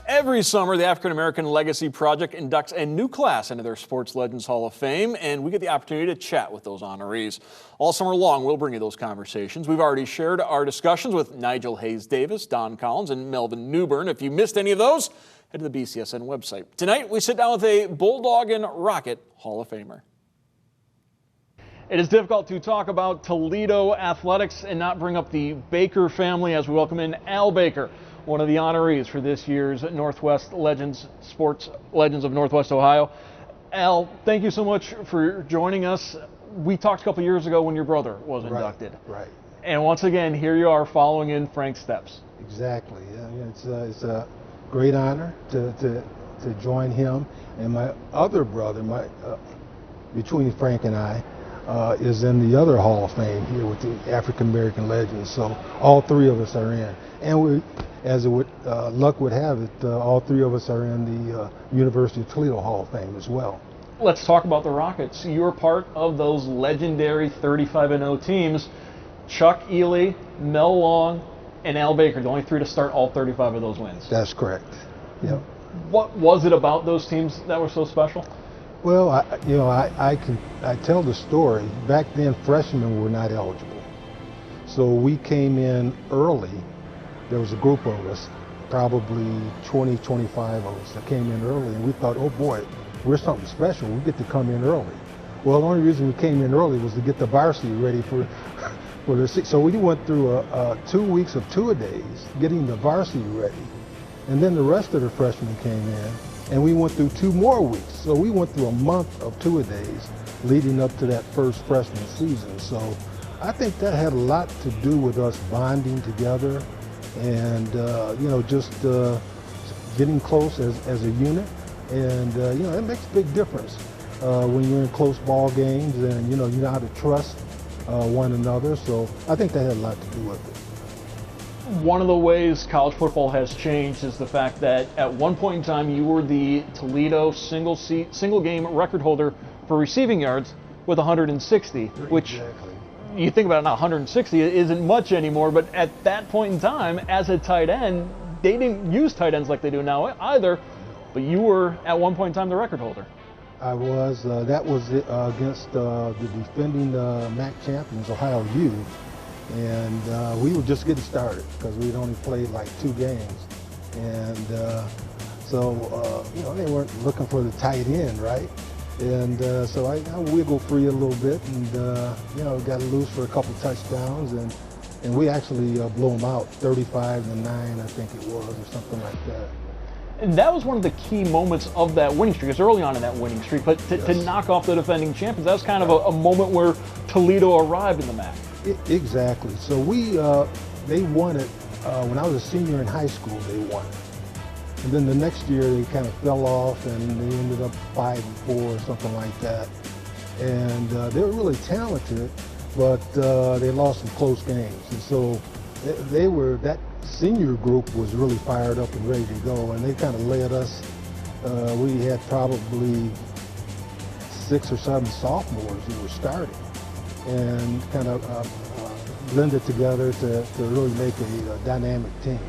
Every summer, the African American Legacy Project inducts a new class into their Sports Legends Hall of Fame, and we get the opportunity to chat with those honorees. All summer long, we'll bring you those conversations. We've already shared our discussions with Nigel Hayes-Davis, Don Collins, and Melvin Newbern. If you missed any of those, head to the BCSN website. Tonight, we sit down with a Bulldog and Rocket Hall of Famer. It is difficult to talk about Toledo athletics and not bring up the Baker family as we welcome in Al Baker, one of the honorees for this year's Northwest Legends, Sports Legends of Northwest Ohio. Al, thank you so much for joining us. We talked a couple years ago when your brother was inducted. Right. And once again, here you are following in Frank's steps. Exactly. Yeah, it's a great honor to join him. And my other brother, between Frank and I, is in the other Hall of Fame here with the African American Legends. So all three of us are in. And we, as luck would have it, all three of us are in the University of Toledo Hall of Fame as well. Let's talk about the Rockets. You're part of those legendary 35-0 teams. Chuck Ely, Mel Long, and Al Baker, the only three to start all 35 of those wins. That's correct. Yep. What was it about those teams that were so special? Well, I tell the story. Back then, freshmen were not eligible, so we came in early. There was a group of us, probably 20, 25 of us that came in early, and we thought, oh boy, we're something special. We get to come in early. Well, the only reason we came in early was to get the varsity ready for the season. So we went through 2 weeks of two-a-days getting the varsity ready, and then the rest of the freshmen came in, and we went through 2 more weeks. So we went through a month of two-a-days leading up to that first freshman season. So I think that had a lot to do with us bonding together and just getting close as a unit. And it makes a big difference when you're in close ball games, and you know how to trust one another. So I think that had a lot to do with it. One of the ways college football has changed is the fact that at one point in time you were the Toledo single game record holder for receiving yards with 160, which you think about it now, 160 isn't much anymore, but at that point in time, as a tight end, they didn't use tight ends like they do now either, but you were at one point in time the record holder. I was. That was against the defending MAC champions, Ohio U. And we were just getting started because we'd only played like 2 games. And so they weren't looking for the tight end, right? And so I wiggled free a little bit and, got loose for a couple touchdowns. And we actually blew them out, 35-9, I think it was, or something like that. And that was one of the key moments of that winning streak. It's early on in that winning streak, but to knock off the defending champions, that was kind of a moment where Toledo arrived in the MAC. Exactly. So they won it when I was a senior in high school. They won it, and then the next year they kind of fell off, and they ended up 5-4 or something like that. And they were really talented, but they lost some close games. And so that senior group was really fired up and ready to go, and they kind of led us. We had probably 6 or 7 sophomores who were starting, and kind of blended together to really make a dynamic team.